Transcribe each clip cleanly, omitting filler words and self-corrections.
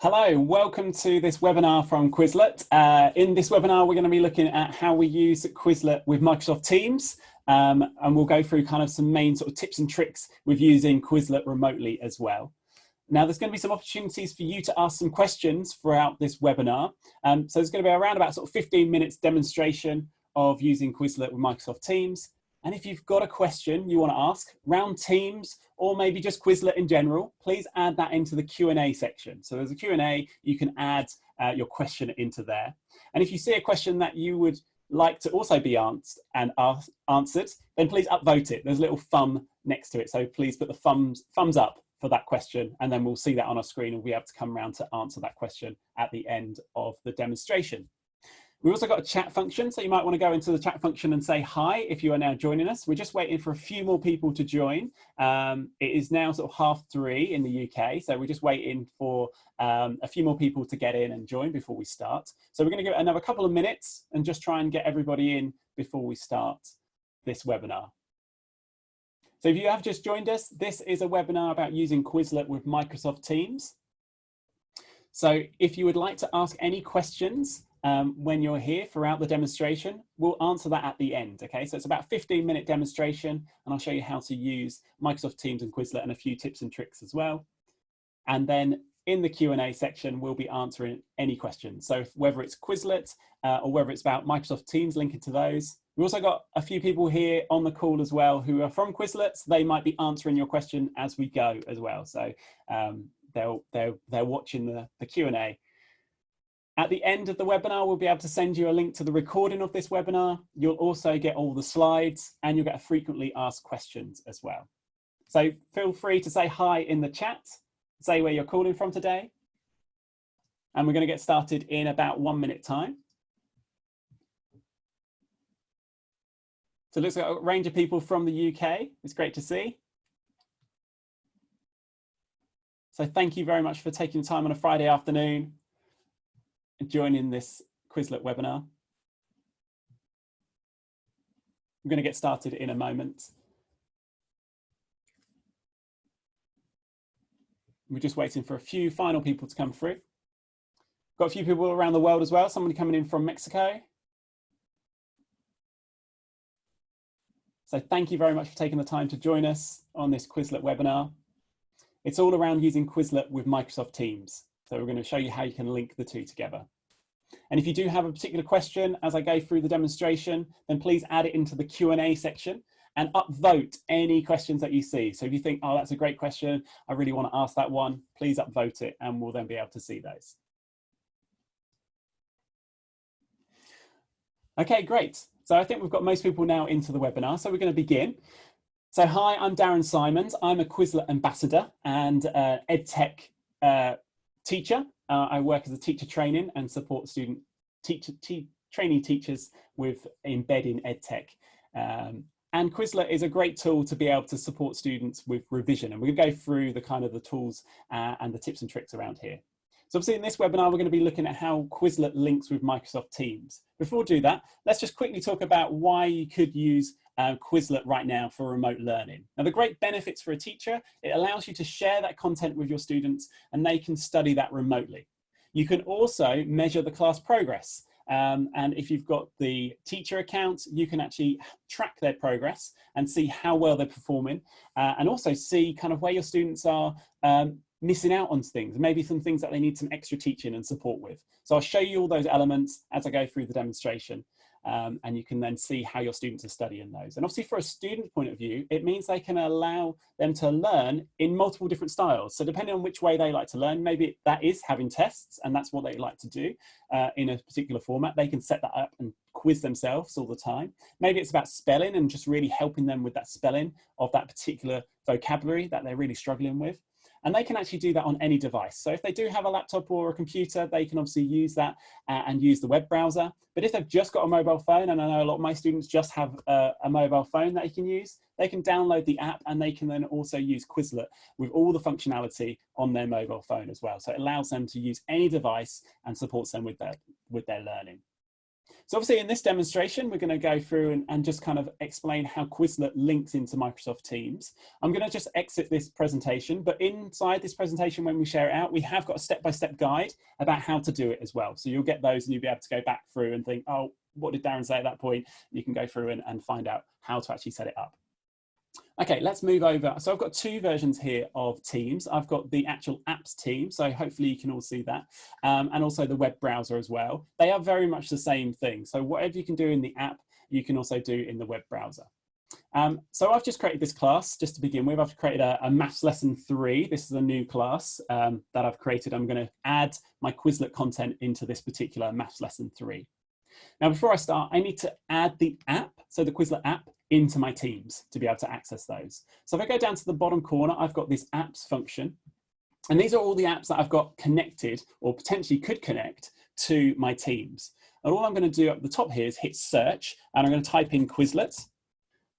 Hello, welcome to this webinar from Quizlet. In this webinar, we're going to be looking at how we use Quizlet with Microsoft Teams, and we'll go through kind of some main sort of tips and tricks with using Quizlet remotely as well. Now, there's going to be some opportunities for you to ask some questions throughout this webinar. So there's going to be around about sort of 15 minutes demonstration of using Quizlet with Microsoft Teams. And if you've got a question you want to ask around Teams or maybe just Quizlet in general, please add that into the Q&A section. So there's a Q&A, you can add your question into there. And if you see a question that you would like to also be answered, then please upvote it. There's a little thumb next to it. So please put the thumbs up for that question, and then we'll see that on our screen and we'll be able to come around to answer that question at the end of the demonstration. We've also got a chat function, so you might want to go into the chat function and say hi if you are now joining us. We're just waiting for a few more people to join. It is now sort of 3:30 in the UK, so we're just waiting for a few more people to get in and join before we start. So we're going to give it another couple of minutes and just try and get everybody in before we start this webinar. So if you have just joined us, this is a webinar about using Quizlet with Microsoft Teams. So if you would like to ask any questions, when you're here throughout the demonstration, we'll answer that at the end, okay? So it's about a 15-minute demonstration, and I'll show you how to use Microsoft Teams and Quizlet and a few tips and tricks as well. And then in the Q&A section, we'll be answering any questions. So whether it's Quizlet or whether it's about Microsoft Teams, linking to those. We've also got a few people here on the call as well who are from Quizlet, so they might be answering your question as we go as well. So they're watching the Q&A. At the end of the webinar, we'll be able to send you a link to the recording of this webinar. You'll also get all the slides and you'll get a frequently asked questions as well. So feel free to say hi in the chat, say where you're calling from today. And we're going to get started in about 1 minute time. So it looks like a range of people from the UK. It's great to see. So thank you very much for taking the time on a Friday afternoon and joining this Quizlet webinar. I'm going to get started in a moment. We're just waiting for a few final people to come through. Got a few people around the world as well. Somebody coming in from Mexico. So thank you very much for taking the time to join us on this Quizlet webinar. It's all around using Quizlet with Microsoft Teams. So we're going to show you how you can link the two together. And if you do have a particular question as I go through the demonstration, then please add it into the Q&A section and upvote any questions that you see. So if you think, oh, that's a great question, I really want to ask that one, please upvote it and we'll then be able to see those. Okay, great. So I think we've got most people now into the webinar, so we're going to begin. So hi, I'm Darren Simons. I'm a Quizlet ambassador and EdTech teacher. I work as a teacher training and support trainee teachers with embedding EdTech. And Quizlet is a great tool to be able to support students with revision. And we'll go through the kind of the tools and the tips and tricks around here. So obviously in this webinar, we're going to be looking at how Quizlet links with Microsoft Teams. Before we do that, let's just quickly talk about why you could use Quizlet right now for remote learning. Now, the great benefits for a teacher, it allows you to share that content with your students and they can study that remotely. You can also measure the class progress. And if you've got the teacher account, you can actually track their progress and see how well they're performing and also see kind of where your students are missing out on things, maybe some things that they need some extra teaching and support with. So I'll show you all those elements as I go through the demonstration. And you can then see how your students are studying those. And obviously for a student point of view, it means they can allow them to learn in multiple different styles. So depending on which way they like to learn, maybe that is having tests and that's what they like to do in a particular format. They can set that up and quiz themselves all the time. Maybe it's about spelling and just really helping them with that spelling of that particular vocabulary that they're really struggling with. And they can actually do that on any device. So if they do have a laptop or a computer, they can obviously use that and use the web browser. But if they've just got a mobile phone, and I know a lot of my students just have a mobile phone that they can use, they can download the app and they can then also use Quizlet with all the functionality on their mobile phone as well. So it allows them to use any device and supports them with their learning. So obviously in this demonstration, we're going to go through and just kind of explain how Quizlet links into Microsoft Teams. I'm going to just exit this presentation, but inside this presentation, when we share it out, we have got a step-by-step guide about how to do it as well. So you'll get those and you'll be able to go back through and think, oh, what did Darren say at that point? You can go through and find out how to actually set it up. Okay, let's move over. So I've got two versions here of Teams. I've got the actual apps team, so hopefully you can all see that, and also the web browser as well. They are very much the same thing. So whatever you can do in the app, you can also do in the web browser. So I've just created this class just to begin with. I've created a maths lesson 3. This is a new class that I've created. I'm going to add my Quizlet content into this particular maths lesson 3. Now, before I start, I need to add the app, so the Quizlet app, into my Teams to be able to access those. So if I go down to the bottom corner, I've got this apps function. And these are all the apps that I've got connected or potentially could connect to my Teams. And all I'm going to do at the top here is hit search, and I'm going to type in Quizlet.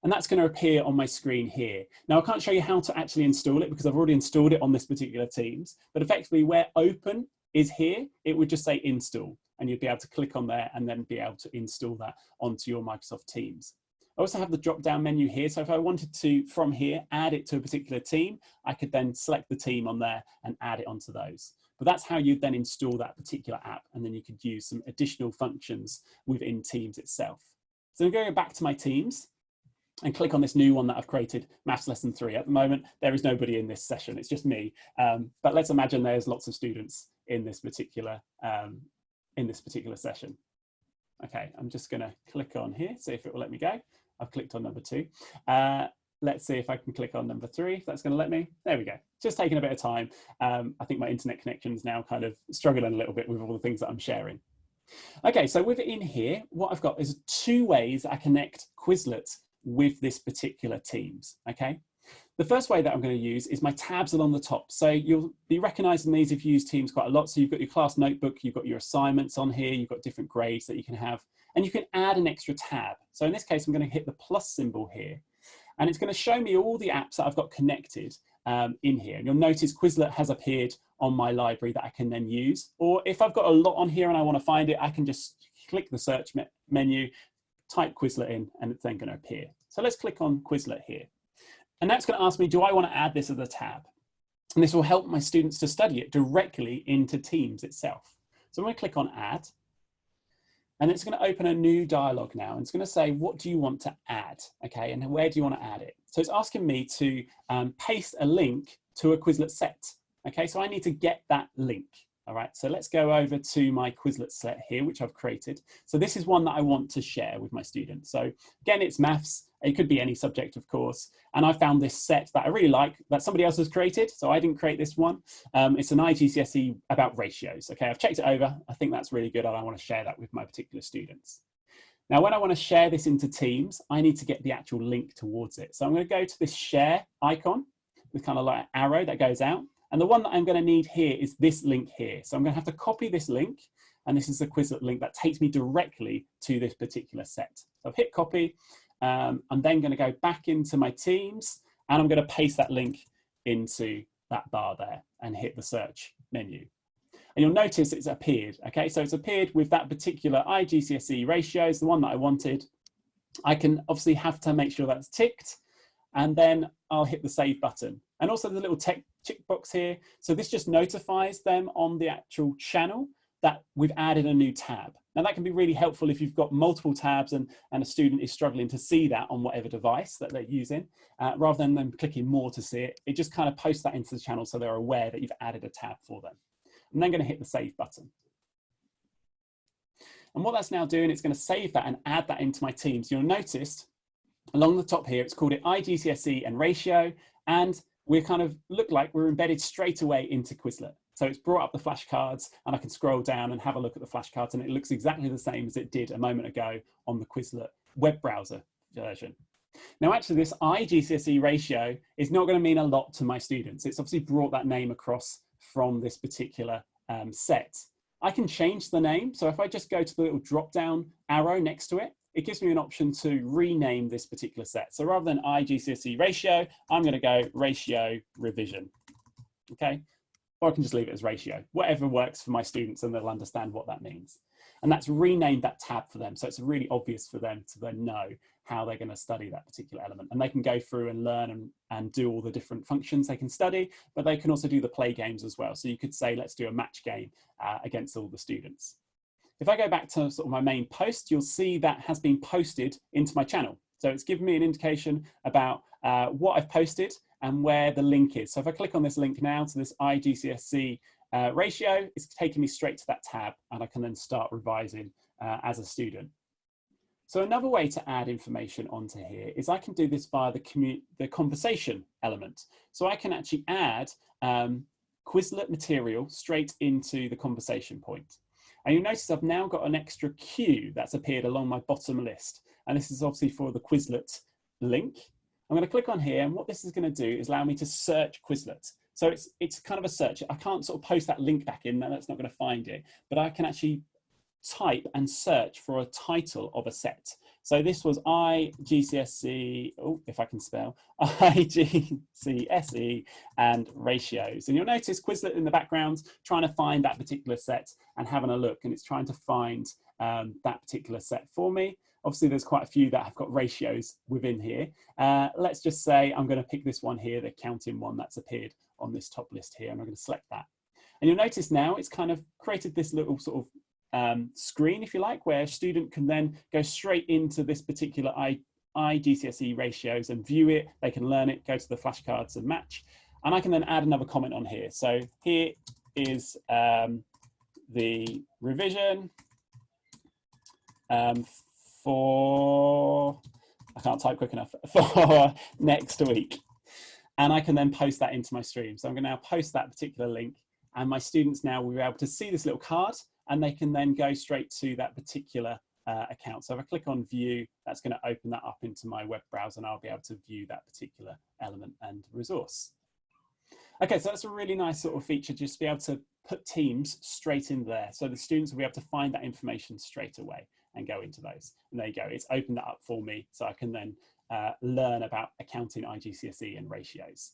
And that's going to appear on my screen here. Now, I can't show you how to actually install it because I've already installed it on this particular Teams. But effectively, where open is here, it would just say install. And you'd be able to click on there and then be able to install that onto your Microsoft Teams. I also have the drop-down menu here. So if I wanted to, from here, add it to a particular team, I could then select the team on there and add it onto those. But that's how you'd then install that particular app. And then you could use some additional functions within Teams itself. So I'm going to go back to my Teams and click on this new one that I've created, Maths Lesson 3. At the moment, there is nobody in this session. It's just me. But let's imagine there's lots of students in this particular session. Okay, I'm just going to click on here, see if it will let me go. I've clicked on number 2. Let's see if I can click on number 3, if that's going to let me. There we go. Just taking a bit of time. I think my internet connection is now kind of struggling a little bit with all the things that I'm sharing. Okay, so within here, what I've got is 2 ways I connect Quizlet with this particular Teams, okay? The first way that I'm going to use is my tabs along the top. So you'll be recognizing these if you use Teams quite a lot. So you've got your class notebook, you've got your assignments on here, you've got different grades that you can have, and you can add an extra tab. So in this case, I'm going to hit the plus symbol here, and it's going to show me all the apps that I've got connected in here. And you'll notice Quizlet has appeared on my library that I can then use. Or if I've got a lot on here and I want to find it, I can just click the search menu, type Quizlet in, and it's then going to appear. So let's click on Quizlet here. And that's going to ask me, do I want to add this as a tab? And this will help my students to study it directly into Teams itself. So I'm going to click on add. And it's going to open a new dialog now. And it's going to say, what do you want to add? Okay, and where do you want to add it? So it's asking me to paste a link to a Quizlet set. Okay, so I need to get that link. All right, so let's go over to my Quizlet set here, which I've created. So this is one that I want to share with my students. So again, it's maths. It could be any subject, of course. And I found this set that I really like that somebody else has created. So I didn't create this one. It's an IGCSE about ratios. Okay, I've checked it over. I think that's really good. And I want to share that with my particular students. Now, when I want to share this into Teams, I need to get the actual link towards it. So I'm going to go to this share icon with kind of like an arrow that goes out. And the one that I'm going to need here is this link here. So I'm going to have to copy this link. And this is the Quizlet link that takes me directly to this particular set. So I've hit copy. I'm then going to go back into my Teams. And I'm going to paste that link into that bar there and hit the search menu. And you'll notice it's appeared. Okay, so it's appeared with that particular IGCSE ratios, the one that I wanted. I can obviously have to make sure that's ticked. And then I'll hit the save button. And also the little tick box here. So this just notifies them on the actual channel that we've added a new tab. Now that can be really helpful if you've got multiple tabs and a student is struggling to see that on whatever device that they're using, rather than them clicking more to see it. It just kind of posts that into the channel so they're aware that you've added a tab for them. I'm then going to hit the save button. And what that's now doing, it's going to save that and add that into my Teams. You'll notice along the top here, it's called it IGCSE and ratio, and we kind of look like we're embedded straight away into Quizlet. So it's brought up the flashcards and I can scroll down and have a look at the flashcards and it looks exactly the same as it did a moment ago on the Quizlet web browser version. Now, actually this IGCSE ratio is not going to mean a lot to my students. It's obviously brought that name across from this particular set. I can change the name. So if I just go to the little drop down arrow next to it, it gives me an option to rename this particular set. So rather than IGCSE ratio, I'm going to go ratio revision. Okay. Or I can just leave it as ratio, whatever works for my students and they'll understand what that means. And that's renamed that tab for them. So it's really obvious for them to then know how they're going to study that particular element. And they can go through and learn and do all the different functions they can study, but they can also do the play games as well. So you could say, let's do a match game against all the students. If I go back to sort of my main post, you'll see that has been posted into my channel. So it's given me an indication about what I've posted and where the link is. So if I click on this link now to this IGCSE ratio, it's taking me straight to that tab, and I can then start revising as a student. So another way to add information onto here is I can do this via the conversation element. So I can actually add Quizlet material straight into the conversation point. And you'll notice I've now got an extra Q that's appeared along my bottom list. And this is obviously for the Quizlet link. I'm going to click on here, and what this is going to do is allow me to search Quizlet. So it's kind of a search. I can't sort of post that link back in, that's not going to find it, but I can actually type and search for a title of a set. So this was IGCSE, oh, if I can spell, IGCSE and ratios. And you'll notice Quizlet in the background trying to find that particular set and having a look, and it's trying to find that particular set for me. Obviously, there's quite a few that have got ratios within here. Let's just say I'm going to pick this one here, the counting one that's appeared on this top list here, and I'm going to select that. And you'll notice now it's kind of created this little sort of screen, if you like, where a student can then go straight into this particular IGCSE ratios and view it. They can learn it, go to the flashcards and match. And I can then add another comment on here. So here is the revision for, I can't type quick enough, for next week. And I can then post that into my stream. So I'm going to now post that particular link, and my students now will be able to see this little card, and they can then go straight to that particular account. So if I click on view, that's going to open that up into my web browser, and I'll be able to view that particular element and resource. Okay, so that's a really nice sort of feature, just to be able to put teams straight in there. So the students will be able to find that information straight away and go into those. And there you go, it's opened that up for me, so I can then learn about accounting, IGCSE and ratios.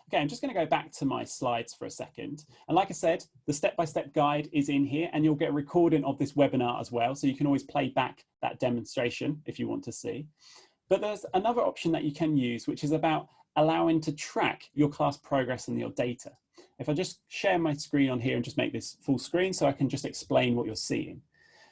Okay, I'm just going to go back to my slides for a second. And like I said, the step-by-step guide is in here, and you'll get a recording of this webinar as well. So you can always play back that demonstration if you want to see. But there's another option that you can use, which is about allowing to track your class progress and your data. If I just share my screen on here and just make this full screen so I can just explain what you're seeing.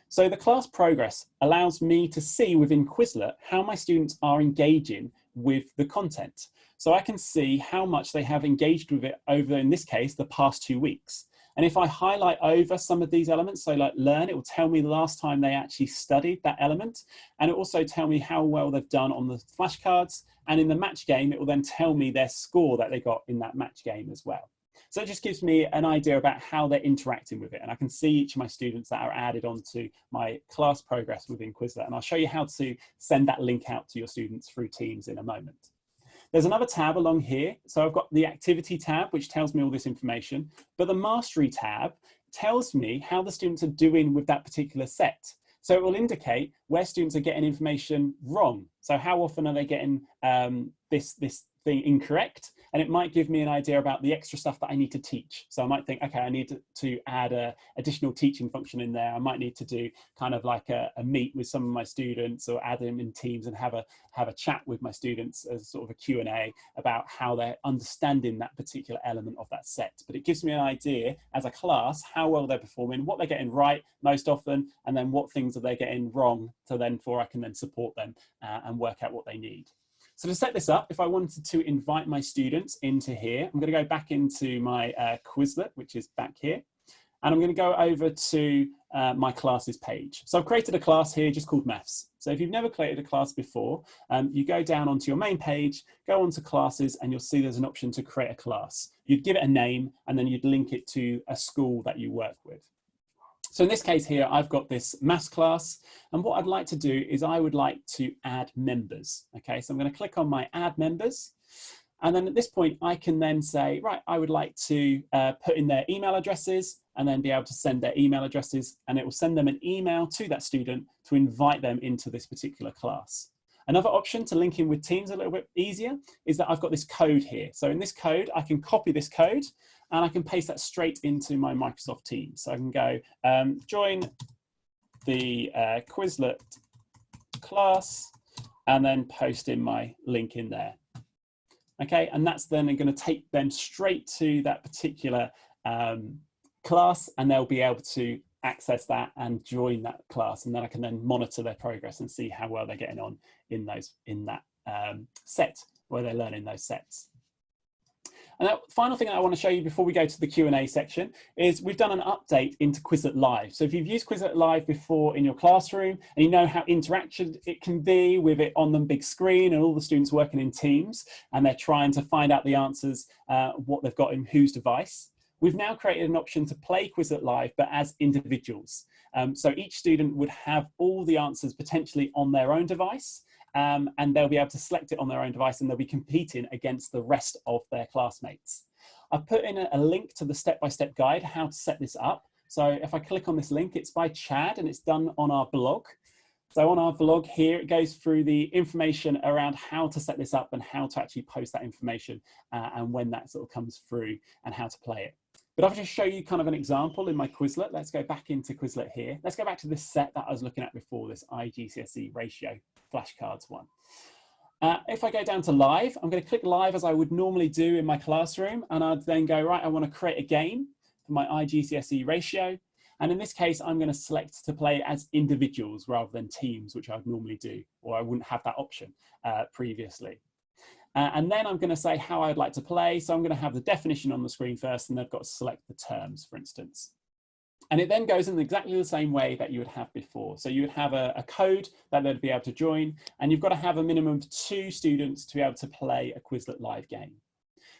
So the class progress allows me to see within Quizlet how my students are engaging with the content. So I can see how much they have engaged with it over, in this case, the past 2 weeks. And if I highlight over some of these elements, so like learn, it will tell me the last time they actually studied that element. And it also tell me how well they've done on the flashcards. And in the match game, it will then tell me their score that they got in that match game as well. So it just gives me an idea about how they're interacting with it. And I can see each of my students that are added onto my class progress within Quizlet. And I'll show you how to send that link out to your students through Teams in a moment. There's another tab along here. So I've got the activity tab, which tells me all this information, but the mastery tab tells me how the students are doing with that particular set. So it will indicate where students are getting information wrong. So how often are they getting this thing incorrect? And it might give me an idea about the extra stuff that I need to teach. So I might think, okay, I need to add an additional teaching function in there. I might need to do kind of like a meet with some of my students, or add them in Teams and have a chat with my students as sort of a Q&A about how they're understanding that particular element of that set. But it gives me an idea as a class how well they're performing, what they're getting right most often, and then what things are they getting wrong, so then I can then support them and work out what they need. So to set this up, if I wanted to invite my students into here, I'm going to go back into my Quizlet, which is back here. And I'm going to go over to my classes page. So I've created a class here just called Maths. So if you've never created a class before, you go down onto your main page, go onto classes, and you'll see there's an option to create a class. You'd give it a name, and then you'd link it to a school that you work with. So in this case here, I've got this maths class, and what I'd like to do is I would like to add members. Okay, so I'm going to click on my add members, and then at this point I can then say, right, I would like to put in their email addresses and then be able to send their email addresses, and it will send them an email to that student to invite them into this particular class. Another option to link in with Teams a little bit easier is that I've got this code here. So in this code, I can copy this code and I can paste that straight into my Microsoft Teams. So I can go join the Quizlet class and then post in my link in there. Okay, and that's then going to take them straight to that particular class, and they'll be able to access that and join that class, and then I can then monitor their progress and see how well they're getting on in that set where they're learning those sets. And the final thing that I want to show you before we go to the Q&A section is we've done an update into Quizlet Live. So if you've used Quizlet Live before in your classroom and you know how interactive it can be with it on the big screen and all the students working in teams and they're trying to find out the answers, what they've got in whose device, we've now created an option to play Quizlet Live, but as individuals. So each student would have all the answers potentially on their own device, and they'll be able to select it on their own device, and they'll be competing against the rest of their classmates. I've put in a link to the step-by-step guide how to set this up. So if I click on this link, it's by Chad and it's done on our blog. So on our blog here, it goes through the information around how to set this up and how to actually post that information and when that sort of comes through and how to play it. But I'll just show you kind of an example in my Quizlet. Let's go back into Quizlet here. Let's go back to this set that I was looking at before, this IGCSE ratio flashcards one. If I go down to live, I'm going to click live as I would normally do in my classroom. And I'd then go, right, I want to create a game for my IGCSE ratio. And in this case, I'm going to select to play as individuals rather than teams, which I'd normally do, or I wouldn't have that option previously. And then I'm going to say how I'd like to play. So I'm going to have the definition on the screen first, and they've got to select the terms, for instance. And it then goes in exactly the same way that you would have before. So you would have a code that they'd be able to join, and you've got to have a minimum of 2 students to be able to play a Quizlet Live game.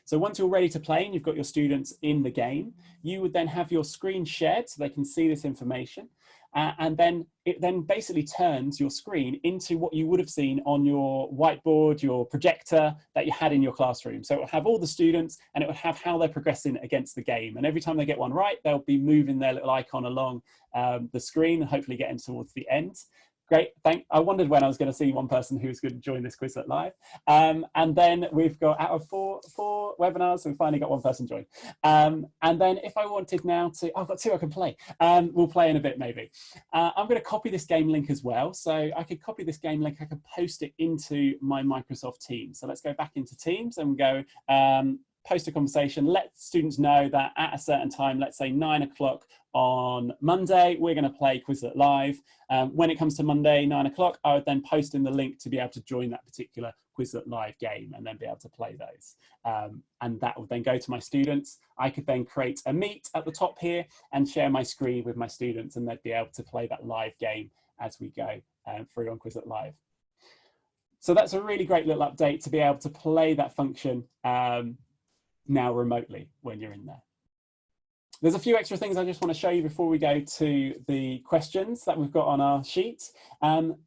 So once you're ready to play and you've got your students in the game, you would then have your screen shared so they can see this information. And then it then basically turns your screen into what you would have seen on your whiteboard, your projector that you had in your classroom. So it will have all the students and it will have how they're progressing against the game. And every time they get one right, they'll be moving their little icon along the screen and hopefully getting towards the end. Great, I wondered when I was going to see one person who was going to join this Quizlet Live. And then we've got out of four webinars, we finally got one person join. And then if I wanted now to, I've got 2 I can play. We'll play in a bit maybe. I'm going to copy this game link as well. So I could copy this game link, I could post it into my Microsoft Teams. So let's go back into Teams and go post a conversation, let students know that at a certain time, let's say 9 o'clock on Monday, we're going to play Quizlet Live. When it comes to Monday, 9 o'clock, I would then post in the link to be able to join that particular Quizlet Live game and then be able to play those. And that would then go to my students. I could then create a meet at the top here and share my screen with my students, and they'd be able to play that live game as we go through on Quizlet Live. So that's a really great little update to be able to play that function now remotely when you're in there. There's a few extra things I just want to show you before we go to the questions that we've got on our sheet.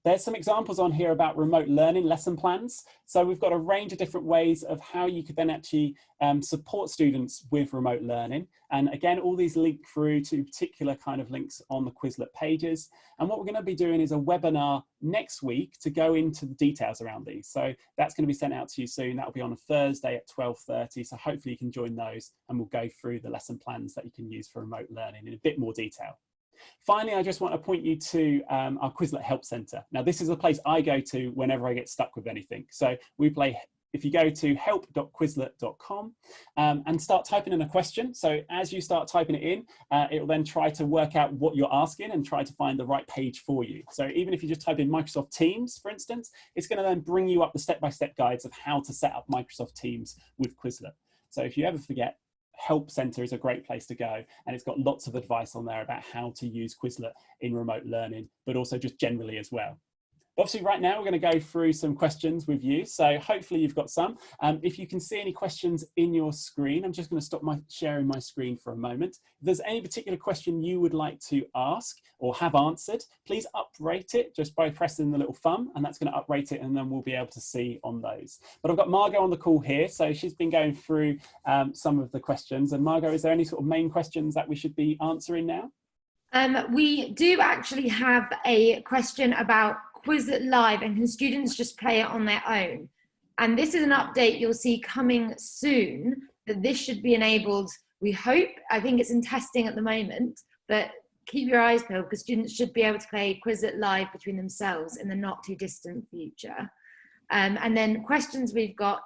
There's some examples on here about remote learning lesson plans. So we've got a range of different ways of how you could then actually support students with remote learning. And again, all these link through to particular kind of links on the Quizlet pages. And what we're going to be doing is a webinar next week to go into the details around these. So that's going to be sent out to you soon. That'll be on a Thursday at 12:30. So hopefully you can join those and we'll go through the lesson plans that you can use for remote learning in a bit more detail. Finally, I just want to point you to our Quizlet Help Center. Now, this is a place I go to whenever I get stuck with anything. So we play, if you go to help.quizlet.com and start typing in a question. So as you start typing it in, it will then try to work out what you're asking and try to find the right page for you. So even if you just type in Microsoft Teams, for instance, it's going to then bring you up the step-by-step guides of how to set up Microsoft Teams with Quizlet. So if you ever forget, Help Center is a great place to go, and it's got lots of advice on there about how to use Quizlet in remote learning, but also just generally as well. Obviously, right now, we're going to go through some questions with you. So hopefully you've got some. If you can see any questions in your screen, I'm just going to stop sharing my screen for a moment. If there's any particular question you would like to ask or have answered, please uprate it just by pressing the little thumb, and that's going to uprate it, and then we'll be able to see on those. But I've got Margot on the call here, so she's been going through some of the questions. And Margot, is there any sort of main questions that we should be answering now? We do actually have a question about Quizlet Live, and can students just play it on their own? And this is an update you'll see coming soon, that this should be enabled, we hope. I think it's in testing at the moment, but keep your eyes peeled, because students should be able to play Quizlet Live between themselves in the not too distant future. And then questions we've got: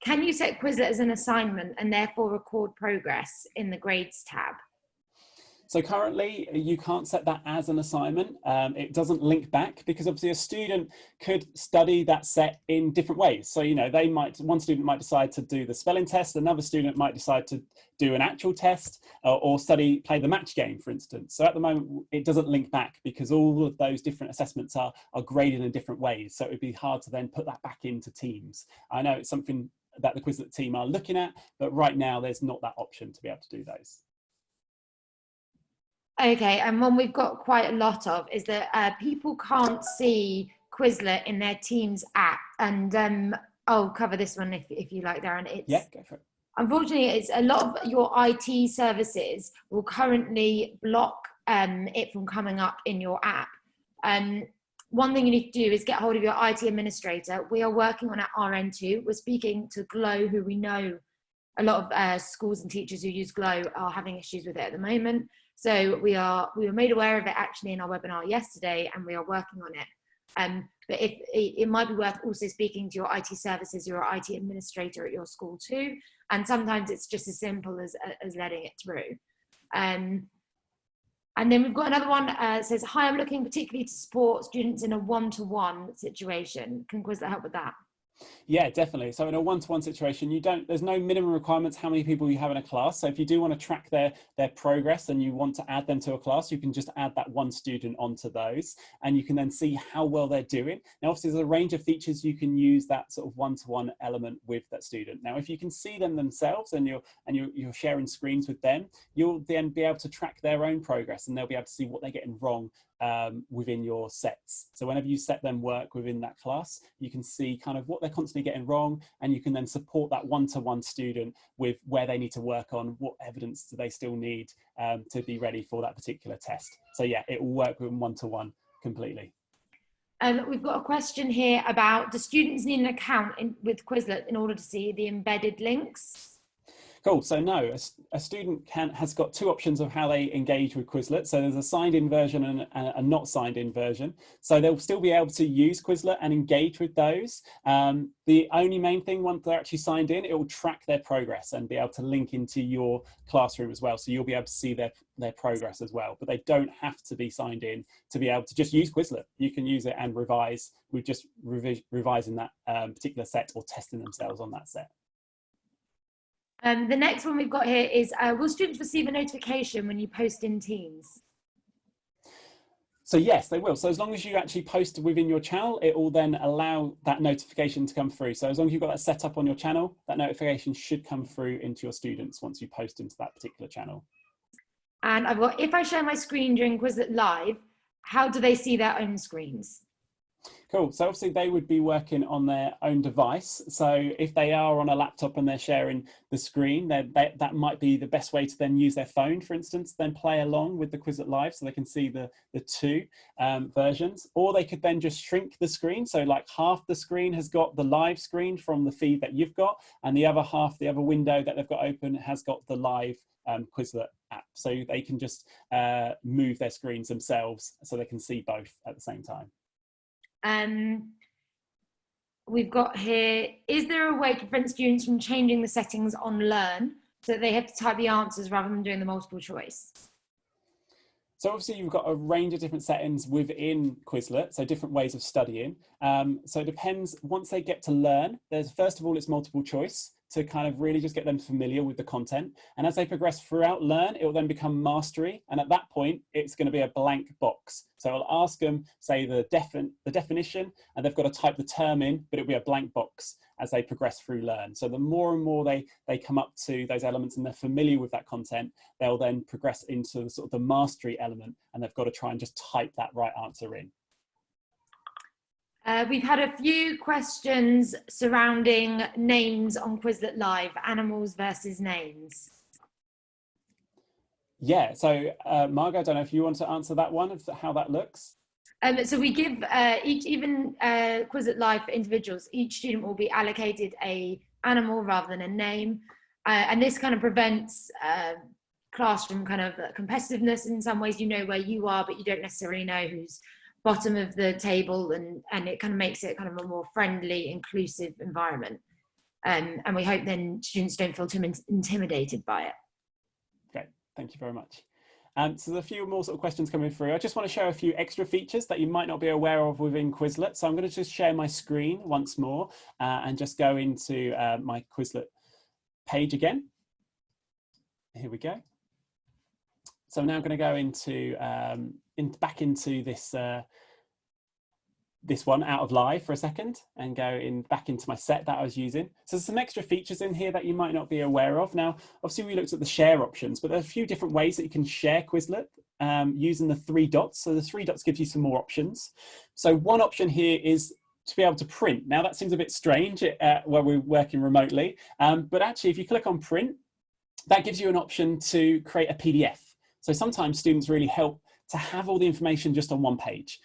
can you set Quizlet as an assignment and therefore record progress in the grades tab? So currently you can't set that as an assignment. It doesn't link back, because obviously a student could study that set in different ways. So, you know, one student might decide to do the spelling test, another student might decide to do an actual test, or play the match game, for instance. So at the moment it doesn't link back, because all of those different assessments are graded in different ways. So it would be hard to then put that back into Teams. I know it's something that the Quizlet team are looking at, but right now there's not that option to be able to do those. Okay, and one we've got quite a lot of is that people can't see Quizlet in their Teams app. And I'll cover this one if you like, Darren. Yeah, go for it. Unfortunately, it's a lot of your IT services will currently block it from coming up in your app. One thing you need to do is get hold of your IT administrator. We are working on our RN2. We're speaking to Glow, who we know a lot of schools and teachers who use Glow are having issues with it at the moment. So we were made aware of it actually in our webinar yesterday, and we are working on it. But it might be worth also speaking to your IT services, your IT administrator at your school too. And sometimes it's just as simple as letting it through. And then we've got another one that says, hi, I'm looking particularly to support students in a one-to-one situation. Can Quizlet help with that? Yeah, definitely. So in a one-to-one situation, there's no minimum requirements how many people you have in a class. So if you do want to track their progress and you want to add them to a class, you can just add that one student onto those, and you can then see how well they're doing. Now, obviously, there's a range of features you can use that sort of one-to-one element with that student. Now, if you can see them themselves and you're sharing screens with them, you'll then be able to track their own progress, and they'll be able to see what they're getting wrong within your sets. So whenever you set them work within that class, you can see kind of what they're constantly getting wrong, and you can then support that one-to-one student with where they need to work on, what evidence do they still need to be ready for that particular test. So yeah, it will work with one-to-one completely. We've got a question here about, do students need an account with Quizlet in order to see the embedded links? Cool. So no, a student has got two options of how they engage with Quizlet. So there's a signed in version and a not signed in version. So they'll still be able to use Quizlet and engage with those. The only main thing, once they're actually signed in, it will track their progress and be able to link into your classroom as well. So you'll be able to see their progress as well, but they don't have to be signed in to be able to just use Quizlet. You can use it and revise with just revising that particular set or testing themselves on that set. The next one we've got here is, will students receive a notification when you post in Teams? So yes, they will. So as long as you actually post within your channel, it will then allow that notification to come through. So as long as you've got that set up on your channel, that notification should come through into your students once you post into that particular channel. And I've got, if I share my screen during Quizlet Live, how do they see their own screens? Cool. So obviously they would be working on their own device. So if they are on a laptop and they're sharing the screen, that might be the best way to then use their phone, for instance, then play along with the Quizlet Live so they can see the two versions. Or they could then just shrink the screen. So like half the screen has got the live screen from the feed that you've got, and the other half, the other window that they've got open has got the live Quizlet app. So they can just move their screens themselves so they can see both at the same time. We've got here, is there a way to prevent students from changing the settings on Learn so that they have to type the answers rather than doing the multiple choice? So obviously you've got a range of different settings within Quizlet, so different ways of studying. So it depends, once they get to Learn, there's first of all, it's multiple choice to kind of really just get them familiar with the content. And as they progress throughout Learn, it will then become Mastery. And at that point, it's going to be a blank box. So I'll ask them, say the definition, and they've got to type the term in, but it'll be a blank box as they progress through Learn. So the more and more they come up to those elements and they're familiar with that content, they'll then progress into the sort of the Mastery element, and they've got to try and just type that right answer in. We've had a few questions surrounding names on Quizlet Live, animals versus names. Yeah, so Margot, I don't know if you want to answer that one, of how that looks. So we give Quizlet Live for individuals, each student will be allocated an animal rather than a name. And this kind of prevents classroom kind of competitiveness in some ways. You know where you are, but you don't necessarily know who's bottom of the table, and it kind of makes it kind of a more friendly, inclusive environment. And we hope then students don't feel too intimidated by it. Great, thank you very much. So there's a few more sort of questions coming through. I just want to show a few extra features that you might not be aware of within Quizlet. So I'm going to just share my screen once more and just go into my Quizlet page again. Here we go. So I'm now going to go into back into this this one out of live for a second and go back into my set that I was using. So there's some extra features in here that you might not be aware of. Now, obviously we looked at the share options, but there's a few different ways that you can share Quizlet using the 3 dots. So the 3 dots gives you some more options. So one option here is to be able to print. Now that seems a bit strange where we're working remotely, but actually if you click on print, that gives you an option to create a PDF. So sometimes students really help to have all the information just on one page.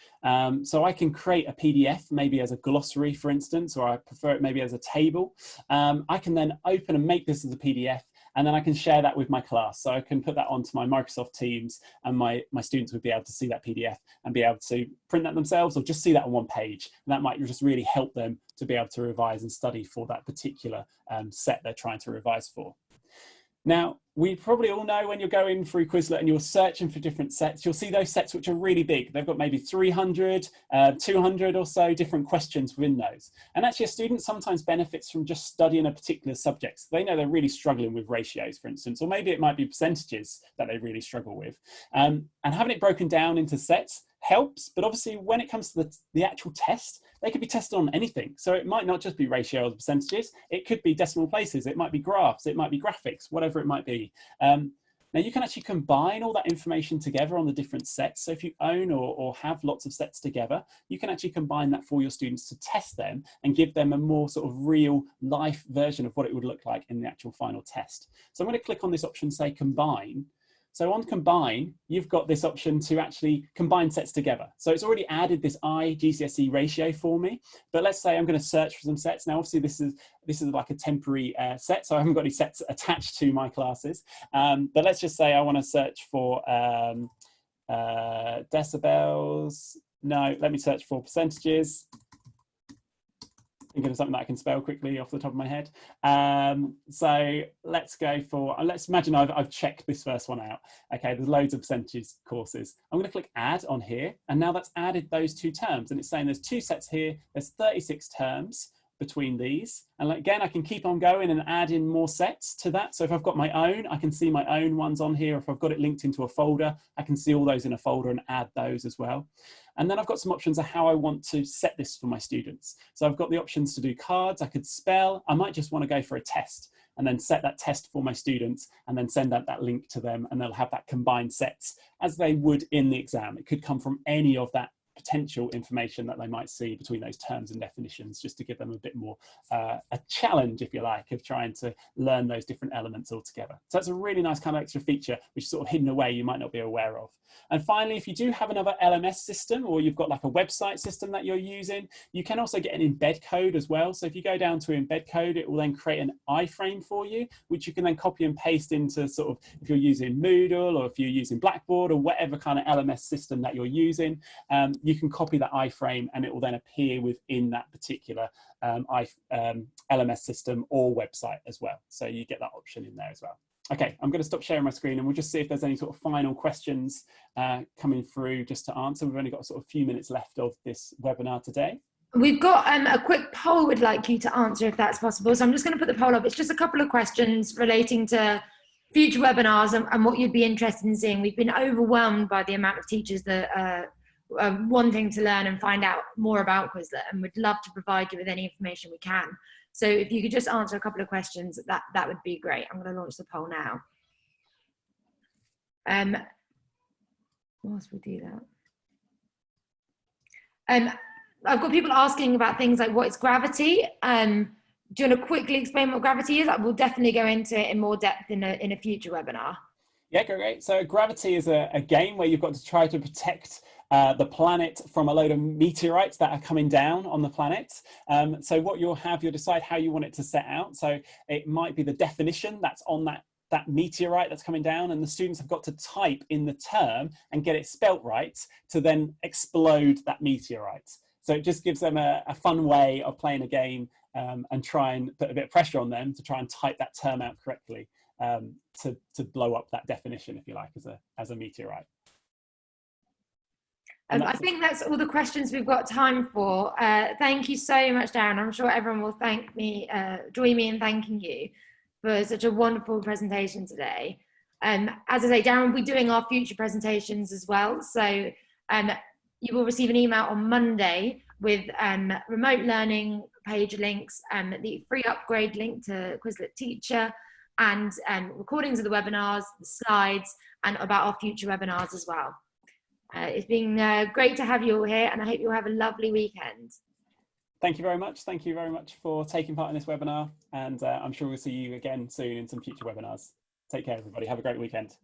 So I can create a PDF, maybe as a glossary, for instance, or I prefer it maybe as a table. I can then open and make this as a PDF, and then I can share that with my class. So I can put that onto my Microsoft Teams, and my students would be able to see that PDF and be able to print that themselves, or just see that on one page. And that might just really help them to be able to revise and study for that particular set they're trying to revise for. Now, we probably all know when you're going through Quizlet and you're searching for different sets, you'll see those sets which are really big. They've got maybe 300, 200 or so different questions within those. And actually a student sometimes benefits from just studying a particular subject. So they know they're really struggling with ratios, for instance, or maybe it might be percentages that they really struggle with. And having it broken down into sets helps, but obviously when it comes to the actual test, they could be tested on anything. So it might not just be ratios or percentages, it could be decimal places, it might be graphs, it might be graphics, whatever it might be. Now you can actually combine all that information together on the different sets. So if you own or have lots of sets together, you can actually combine that for your students to test them and give them a more sort of real life version of what it would look like in the actual final test. So I'm going to click on this option, say combine. So on combine, you've got this option to actually combine sets together. So it's already added this GCSE ratio for me, but let's say I'm going to search for some sets. Now, obviously this is like a temporary set, so I haven't got any sets attached to my classes. But let's just say I want to search for decibels. No, let me search for percentages. Thinking of something that I can spell quickly off the top of my head. So let's go for, let's imagine I've checked this first one out. Okay, there's loads of percentages courses. I'm going to click add on here, and now that's added those 2 terms, and it's saying there's 2 sets here, there's 36 terms between these. And again, I can keep on going and add in more sets to that. So if I've got my own, I can see my own ones on here. If I've got it linked into a folder, I can see all those in a folder and add those as well. And then I've got some options of how I want to set this for my students. So I've got the options to do cards, I could spell, I might just want to go for a test and then set that test for my students and then send out that link to them, and they'll have that combined sets as they would in the exam. It could come from any of that potential information that they might see between those terms and definitions, just to give them a bit more a challenge, if you like, of trying to learn those different elements all together. So that's a really nice kind of extra feature which is sort of hidden away you might not be aware of. And finally, if you do have another LMS system, or you've got like a website system that you're using, you can also get an embed code as well. So if you go down to embed code, it will then create an iframe for you, which you can then copy and paste into sort of, if you're using Moodle or if you're using Blackboard or whatever kind of LMS system that you're using, you can copy that iframe and it will then appear within that particular LMS system or website as well. So you get that option in there as well. Okay, I'm going to stop sharing my screen and we'll just see if there's any sort of final questions coming through just to answer. We've only got sort of a few minutes left of this webinar today. We've got a quick poll we'd like you to answer if that's possible. So I'm just going to put the poll up. It's just a couple of questions relating to future webinars and what you'd be interested in seeing. We've been overwhelmed by the amount of teachers that are wanting to learn and find out more about Quizlet, and we'd love to provide you with any information we can. So if you could just answer a couple of questions, that would be great. I'm going to launch the poll now. Whilst we do that. I've got people asking about things like what is gravity. Do you want to quickly explain what gravity is? We'll definitely go into it in more depth in a future webinar. Yeah, great. So gravity is a game where you've got to try to protect the planet from a load of meteorites that are coming down on the planet. So what you'll decide how you want it to set out. So it might be the definition that's on that that meteorite that's coming down, and the students have got to type in the term and get it spelt right to then explode that meteorite. So it just gives them a fun way of playing a game, and try and put a bit of pressure on them to try and type that term out correctly, to blow up that definition, if you like, as a meteorite. I think that's all the questions we've got time for. Thank you so much, Darren. I'm sure everyone will join me in thanking you for such a wonderful presentation today. As I say, Darren will be doing our future presentations as well. So you will receive an email on Monday with remote learning page links, the free upgrade link to Quizlet Teacher, and recordings of the webinars, the slides, and about our future webinars as well. It's been great to have you all here, and I hope you'll have a lovely weekend. Thank you very much. Thank you very much for taking part in this webinar, and I'm sure we'll see you again soon in some future webinars. Take care, everybody. Have a great weekend.